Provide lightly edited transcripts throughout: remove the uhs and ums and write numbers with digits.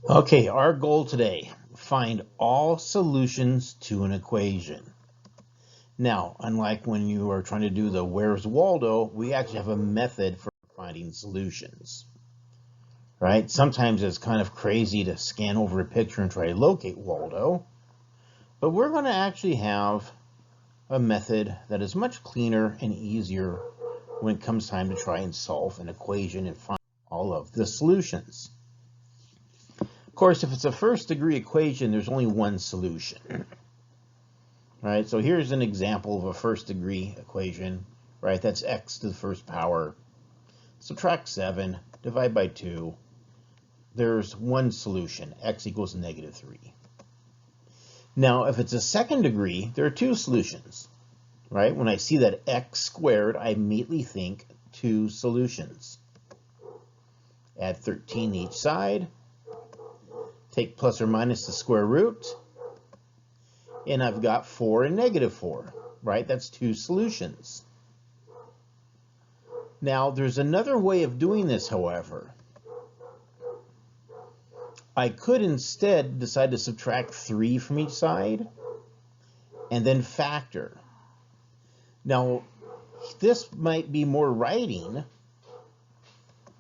Okay, our goal today, find all solutions to an equation. Now, unlike when you are trying to do the Where's Waldo, we actually have a method for finding solutions, right? Sometimes it's kind of crazy to scan over a picture and try to locate Waldo, but we're going to actually have a method that is much cleaner and easier when it comes time to try and solve an equation and find all of the solutions. Of course, if it's a first degree equation, there's only one solution. Right, so here's an example of a first degree equation, right? That's x to the first power. Subtract 7, divide by 2. There's one solution, x equals negative 3. Now, if it's a second degree, there are two solutions, right? When I see that x squared, I immediately think two solutions. Add 13 each side, take plus or minus the square root, and I've got 4 and negative 4, right? That's two solutions. Now, there's another way of doing this, however. I could instead decide to subtract 3 from each side and then factor. Now, this might be more writing,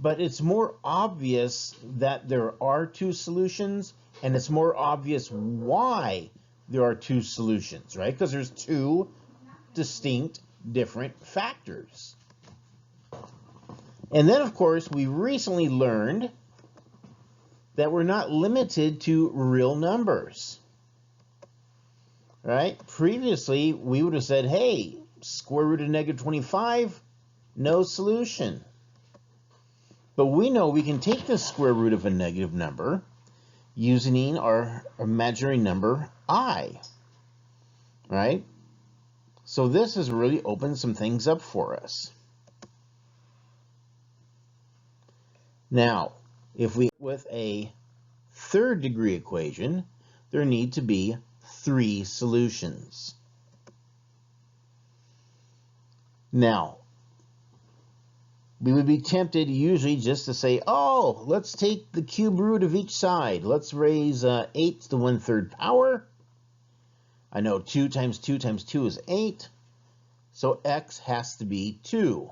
but it's more obvious that there are two solutions, and it's more obvious why there are two solutions, right? Because there's two distinct different factors. And then, of course, we recently learned that we're not limited to real numbers, right? Previously, we would have said, hey, square root of negative 25, no solution. But we know we can take the square root of a negative number using our imaginary number I, right? So this has really opened some things up for us. Now, if we with a third degree equation, there need to be 3 solutions. Now, we would be tempted usually just to say, oh, let's take the cube root of each side. Let's raise 8 to the 1/3 power. I know 2 times 2 times 2 is 8, so x has to be 2.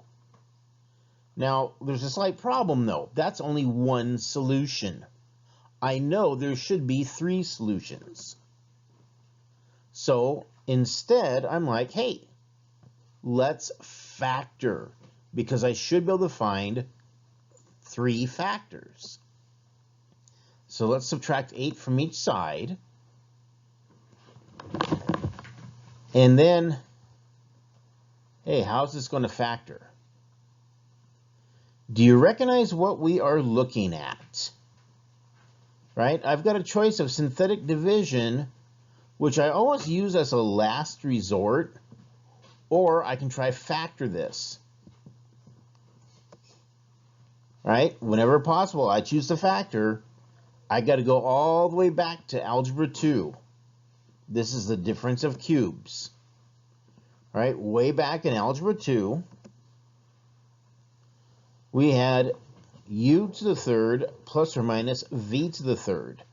Now, there's a slight problem, though. That's only one solution. I know there should be 3 solutions. So instead, I'm like, hey, let's factor, because I should be able to find 3 factors. So let's subtract 8 from each side. And then, hey, how's this going to factor? Do you recognize what we are looking at? Right? I've got a choice of synthetic division, which I always use as a last resort, or I can try factor this. Right? Whenever possible, I choose the factor. I got to go all the way back to algebra 2. This is the difference of cubes. Right? Way back in algebra 2, we had u to the third plus or minus v to the third.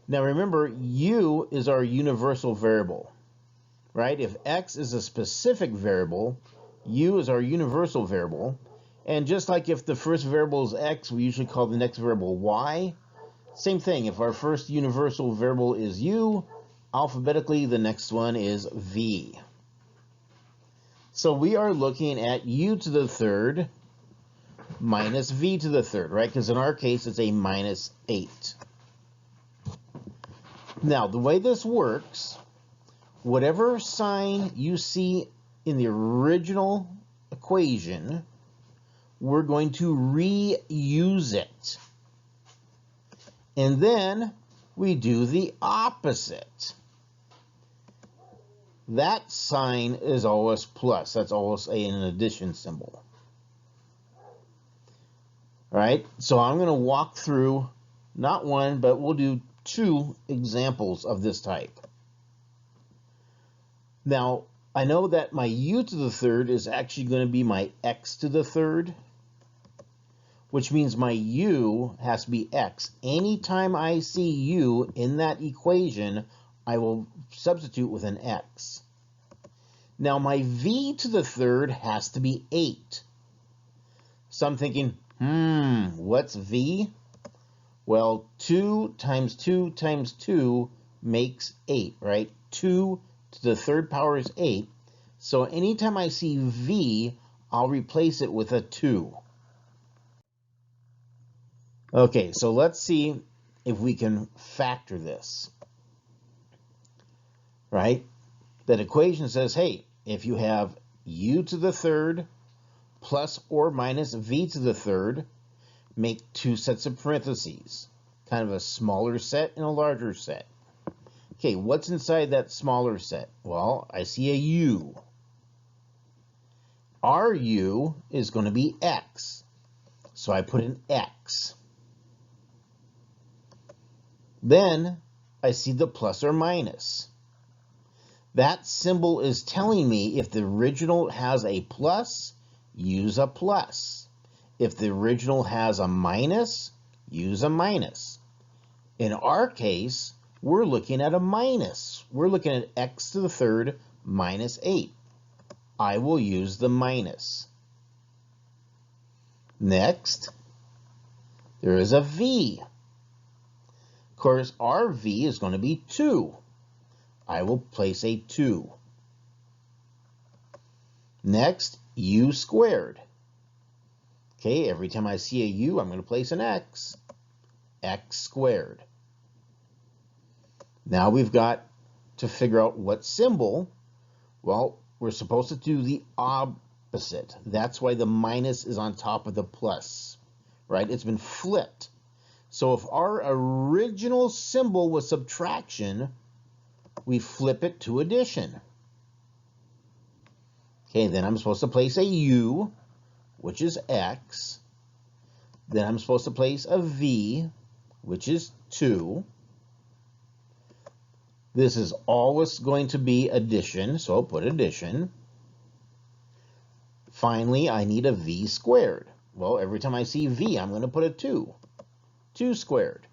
Now remember, u is our universal variable, right? If x is a specific variable, u is our universal variable. And just like if the first variable is x, we usually call the next variable y. Same thing, if our first universal variable is u, alphabetically the next one is v. So we are looking at u to the third minus v to the third, right? Because in our case, it's a minus 8. Now, the way this works, whatever sign you see in the original equation, we're going to reuse it. And then we do the opposite. That sign is always plus. That's always an addition symbol. All right, so I'm going to walk through not one, but we'll do 2 examples of this type. Now, I know that my u to the third is actually going to be my x to the third. which means my u has to be x. Anytime I see u in that equation, I will substitute with an x. Now my v to the third has to be 8. So I'm thinking, what's v? Well, 2 times 2 times 2 makes 8, right? 2 to the third power is 8. So anytime I see v, I'll replace it with a 2. Okay, so let's see if we can factor this, right? That equation says, hey, if you have u to the third plus or minus v to the third, make 2 sets of parentheses, kind of a smaller set and a larger set. Okay, what's inside that smaller set? Well, I see a u. Our u is going to be x, so I put an x. Then I see the plus or minus. That symbol is telling me if the original has a plus, use a plus. If the original has a minus, use a minus. In our case, we're looking at a minus. We're looking at x to the third minus 8. I will use the minus. Next, there is a v. Of course, our v is going to be 2. I will place a 2. Next, u squared. Okay, every time I see a u, I'm going to place an x. X squared. Now we've got to figure out what symbol. Well, we're supposed to do the opposite. That's why the minus is on top of the plus, right? It's been flipped. So if our original symbol was subtraction, we flip it to addition. Okay, then I'm supposed to place a u, which is x. Then I'm supposed to place a v, which is 2. This is always going to be addition, so I'll put addition. Finally, I need a v squared. Well, every time I see v, I'm going to put a 2. 2 squared.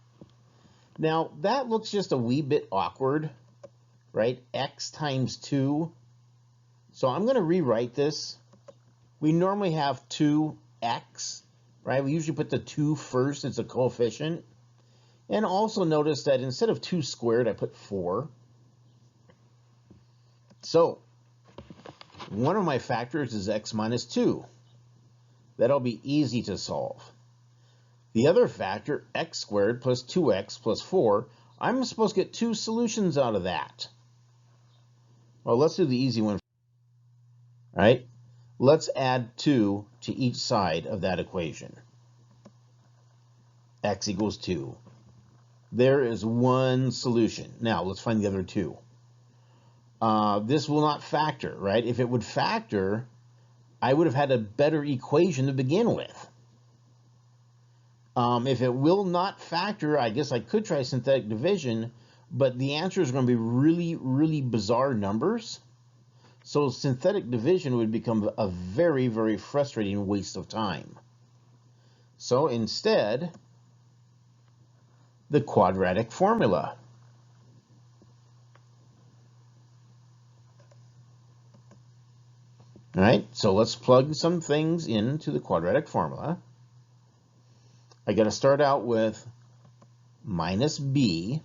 Now, that looks just a wee bit awkward, right? X times 2. So I'm going to rewrite this. We normally have 2x, right? We usually put the 2 first. It's a coefficient. And also notice that instead of 2 squared, I put 4. So one of my factors is x minus 2. That'll be easy to solve. The other factor, x squared plus 2x plus 4, I'm supposed to get 2 solutions out of that. Well, let's do the easy one. All right, let's add 2 to each side of that equation. X equals 2. There is one solution. Now, let's find the other 2. This will not factor, right? If it would factor, I would have had a better equation to begin with. If it will not factor, I guess I could try synthetic division, but the answers are going to be really, really bizarre numbers. So synthetic division would become a very, very frustrating waste of time. So instead, the quadratic formula. All right, so let's plug some things into the quadratic formula. I got to start out with minus b.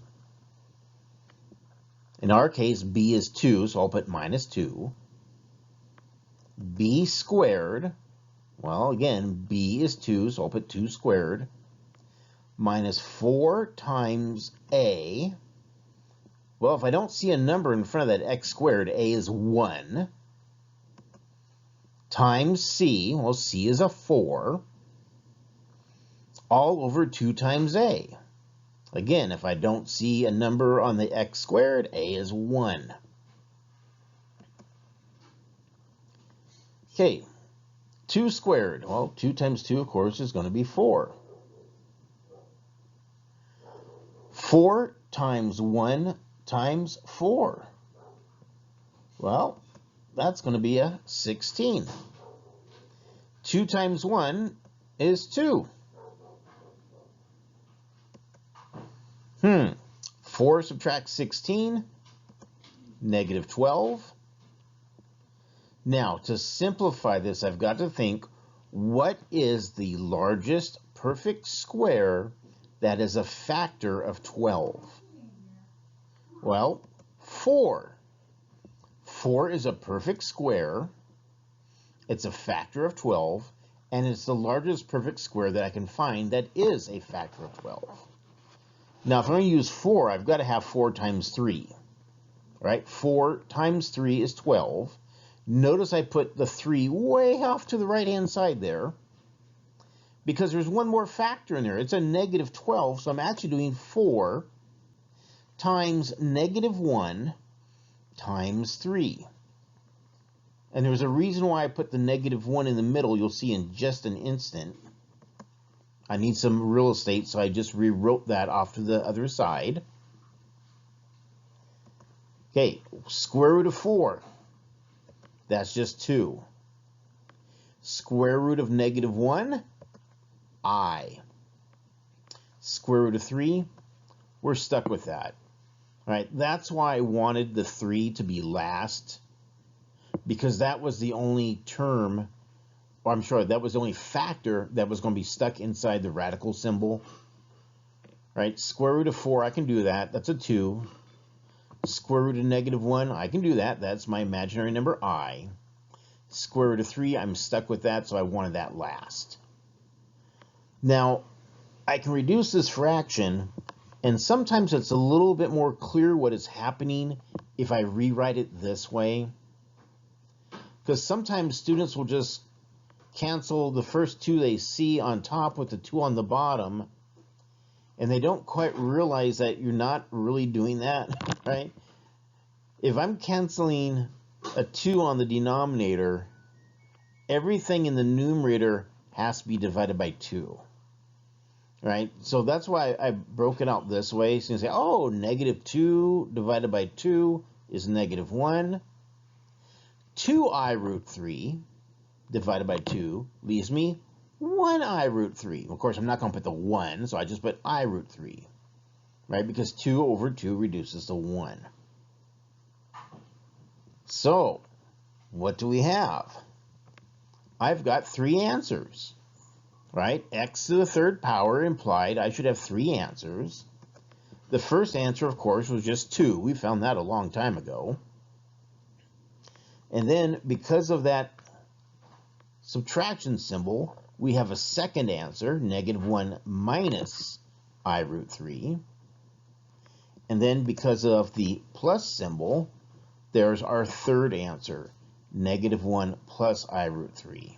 In our case, b is 2, so I'll put minus 2. B squared, well, again, b is 2, so I'll put 2 squared. Minus 4 times a. Well, if I don't see a number in front of that x squared, a is 1. Times c, well, c is a 4. All over 2 times a. Again, if I don't see a number on the x squared, a is 1. Okay, 2 squared. Well, 2 times 2, of course, is going to be 4. 4 times 1 times 4. Well, that's going to be a 16. 2 times 1 is 2. 4 subtract 16, negative 12. Now, to simplify this, I've got to think, what is the largest perfect square that is a factor of 12? Well, 4. 4 is a perfect square. It's a factor of 12, and it's the largest perfect square that I can find that is a factor of 12. Now, if I'm going to use 4, I've got to have 4 times 3. Right? 4 times 3 is 12. Notice I put the 3 way off to the right-hand side there because there's one more factor in there. It's a negative 12, so I'm actually doing 4 times negative 1 times 3. And there's a reason why I put the negative 1 in the middle. You'll see in just an instant. I need some real estate, so I just rewrote that off to the other side. Okay, square root of 4. That's just 2. Square root of negative 1, I. Square root of 3, we're stuck with that. All right, that's why I wanted the 3 to be last, because that was the only term, or I'm sorry, that was the only factor that was going to be stuck inside the radical symbol. Right, square root of 4, I can do that. That's a 2. Square root of negative 1, I can do that. That's my imaginary number I. Square root of 3, I'm stuck with that, so I wanted that last. Now, I can reduce this fraction, and sometimes it's a little bit more clear what is happening if I rewrite it this way. Because sometimes students will just cancel the first 2 they see on top with the 2 on the bottom, and they don't quite realize that you're not really doing that, right? If I'm canceling a 2 on the denominator, everything in the numerator has to be divided by 2, right? So that's why I broke it out this way. So you can say, oh, negative 2 divided by 2 is negative 1. 2i root 3 divided by 2 leaves me 1i root 3. Of course, I'm not going to put the 1, so I just put I root 3, right? Because 2 over 2 reduces to 1. So, what do we have? I've got 3 answers, right? X to the 3rd power implied I should have 3 answers. The first answer, of course, was just 2. We found that a long time ago. And then, because of that subtraction symbol, we have a second answer, negative 1 minus I root 3. And then because of the plus symbol, there's our third answer, negative 1 plus I root 3.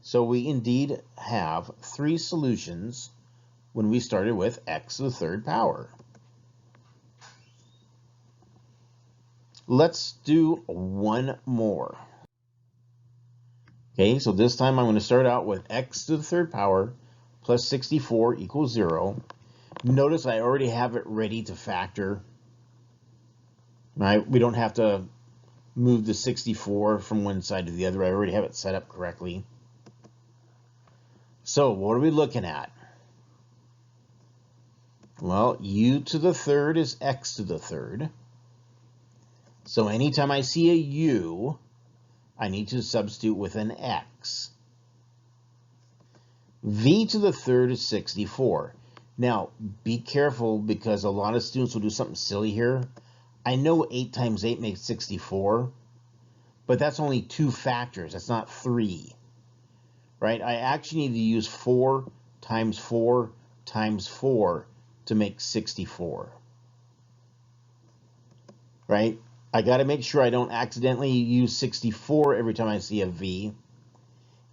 So we indeed have 3 solutions when we started with x to the 3rd power. Let's do one more. Okay, so this time I'm going to start out with x to the 3rd power plus 64 equals 0. Notice I already have it ready to factor. Right? We don't have to move the 64 from one side to the other. I already have it set up correctly. So what are we looking at? Well, u to the 3rd is x to the 3rd. So anytime I see a u, I need to substitute with an x. V to the 3rd is 64. Now, be careful because a lot of students will do something silly here. I know 8 times 8 makes 64, but that's only 2 factors. That's not 3, right? I actually need to use 4 times 4 times 4 to make 64, right? I got to make sure I don't accidentally use 64 every time I see a V.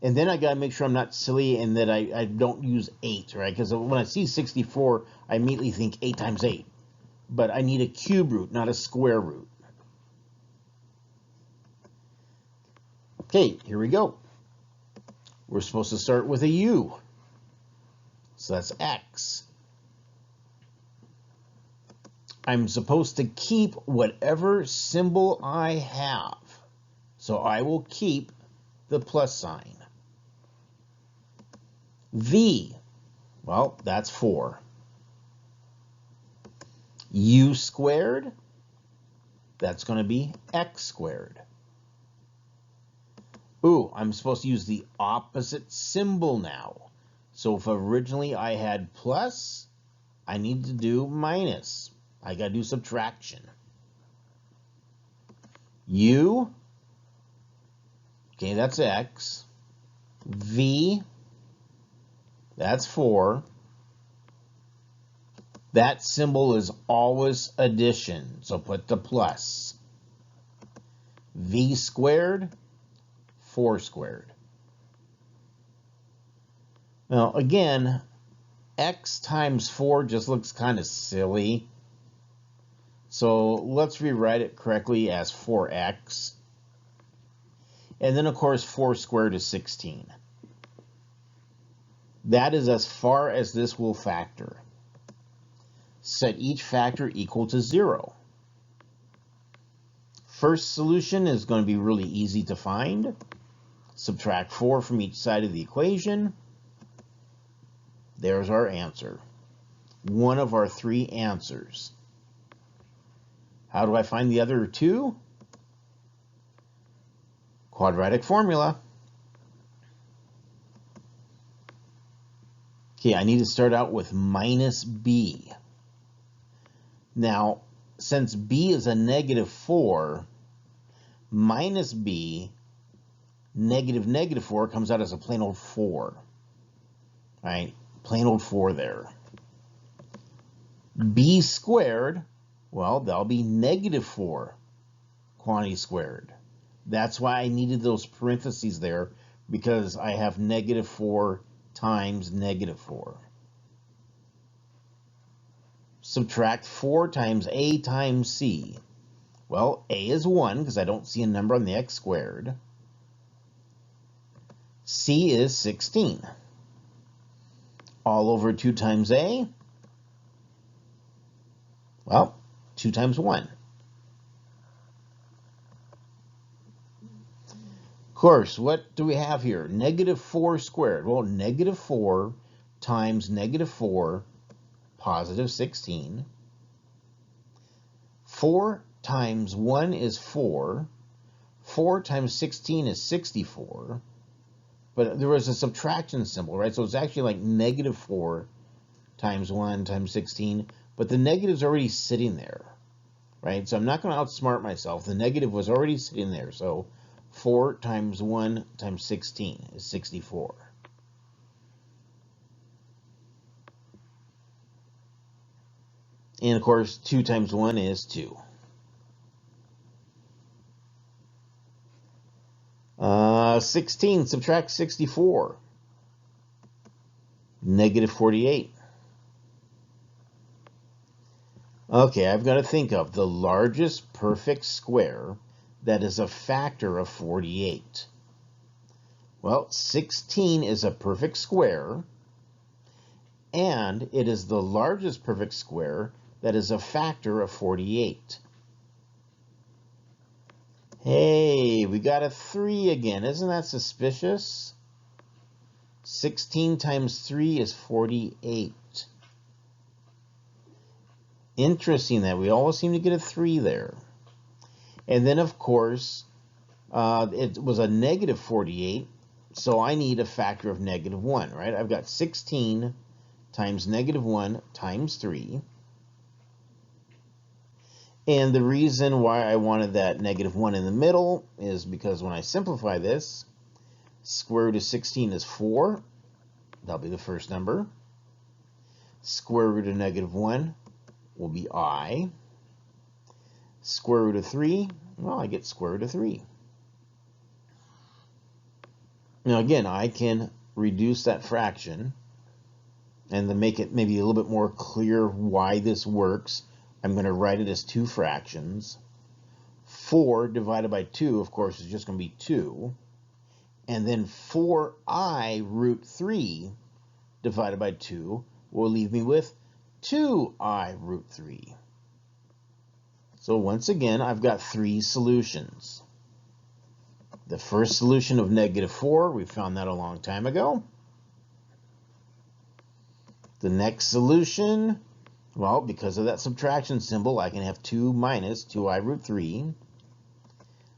And then I got to make sure I'm not silly and that I don't use 8, right? Because when I see 64, I immediately think 8 times 8. But I need a cube root, not a square root. Okay, here we go. We're supposed to start with a u. So that's x. I'm supposed to keep whatever symbol I have. So I will keep the plus sign. V, well, that's 4. U squared, that's going to be x squared. Ooh, I'm supposed to use the opposite symbol now. So if originally I had plus, I need to do minus. I got to do subtraction. U, okay, that's x. V, that's 4. That symbol is always addition, so put the plus. V squared, 4 squared. Now again, x times 4 just looks kind of silly. So let's rewrite it correctly as 4x. And then of course 4 squared is 16. That is as far as this will factor. Set each factor equal to 0. First solution is going to be really easy to find. Subtract 4 from each side of the equation. There's our answer. One of our 3 answers. How do I find the other 2? Quadratic formula. Okay, I need to start out with minus b. Now, since b is a negative 4, minus b, negative 4 comes out as a plain old 4. Right? Plain old 4 there. B squared, well, that'll be negative 4 quantity squared. That's why I needed those parentheses there, because I have negative 4 times negative 4. Subtract 4 times a times c. Well, a is 1 because I don't see a number on the x squared. C is 16. All over 2 times a. Well, 2 times 1. Of course, what do we have here? Negative 4 squared. Well, negative 4 times negative 4, positive 16. 4 times 1 is 4. 4 times 16 is 64. But there was a subtraction symbol, right? So it's actually like negative 4 times 1 times 16. But the negative's already sitting there, right? So I'm not going to outsmart myself. The negative was already sitting there. So 4 times 1 times 16 is 64. And of course, 2 times 1 is 2. 16, subtract 64. Negative 48. Okay, I've got to think of the largest perfect square that is a factor of 48. Well, 16 is a perfect square, and it is the largest perfect square that is a factor of 48. Hey, we got a 3 again. Isn't that suspicious? 16 times 3 is 48. Interesting that we always seem to get a 3 there. And then, of course, it was a negative 48, so I need a factor of negative 1, right? I've got 16 times negative 1 times 3. And the reason why I wanted that negative 1 in the middle is because when I simplify this, square root of 16 is 4. That'll be the first number. Square root of negative 1 will be I. Square root of 3, well, I get square root of 3. Now again, I can reduce that fraction and to make it maybe a little bit more clear why this works, I'm going to write it as 2 fractions. 4 divided by 2, of course, is just going to be 2. And then 4i root 3 divided by 2 will leave me with 2i root 3. So once again, I've got 3 solutions. The first solution of negative 4, we found that a long time ago. The next solution Well, because of that subtraction symbol, I can have 2 minus 2i root 3.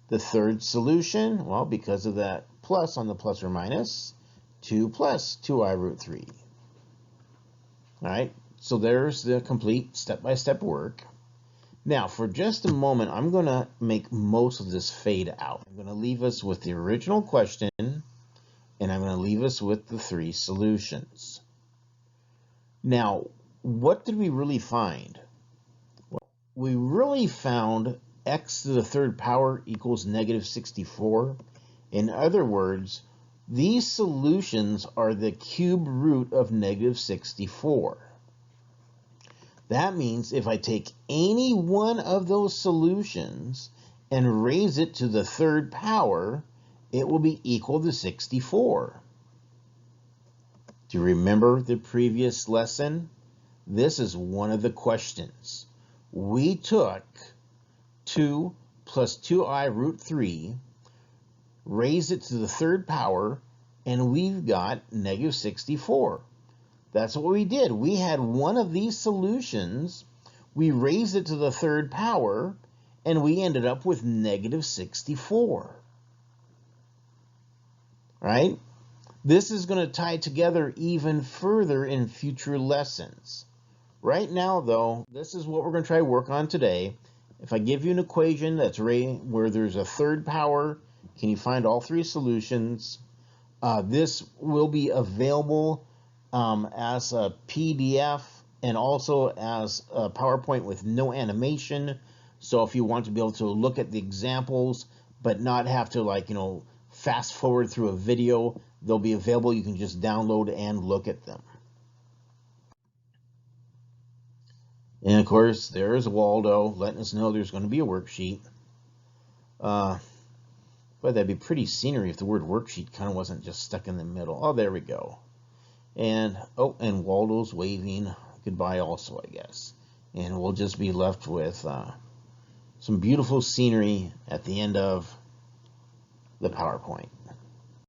The third solution, well, because of that plus on the plus or minus, 2 plus 2i root 3. All right, so there's the complete step-by-step work. Now, for just a moment, I'm going to make most of this fade out. I'm going to leave us with the original question, and I'm going to leave us with the 3 solutions. Now, what did we really find? Well, we really found x to the third power equals negative 64. In other words, these solutions are the cube root of negative 64. That means if I take any one of those solutions and raise it to the third power, it will be equal to 64. Do you remember the previous lesson? This is one of the questions. We took 2 plus 2i root 3, raised it to the third power, and we've got negative 64. That's what we did. We had one of these solutions, we raised it to the third power, and we ended up with negative 64. Right? This is going to tie together even further in future lessons. Right now, though, this is what we're going to try to work on today. If I give you an equation that's where there's a third power, can you find all 3 solutions? This will be available as a PDF and also as a PowerPoint with no animation. So if you want to be able to look at the examples but not have to fast forward through a video, they'll be available. You can just download and look at them. And of course, there's Waldo letting us know there's going to be a worksheet. But that'd be pretty scenery if the word worksheet kind of wasn't just stuck in the middle. Oh, there we go. And Waldo's waving goodbye also, I guess. And we'll just be left with some beautiful scenery at the end of the PowerPoint.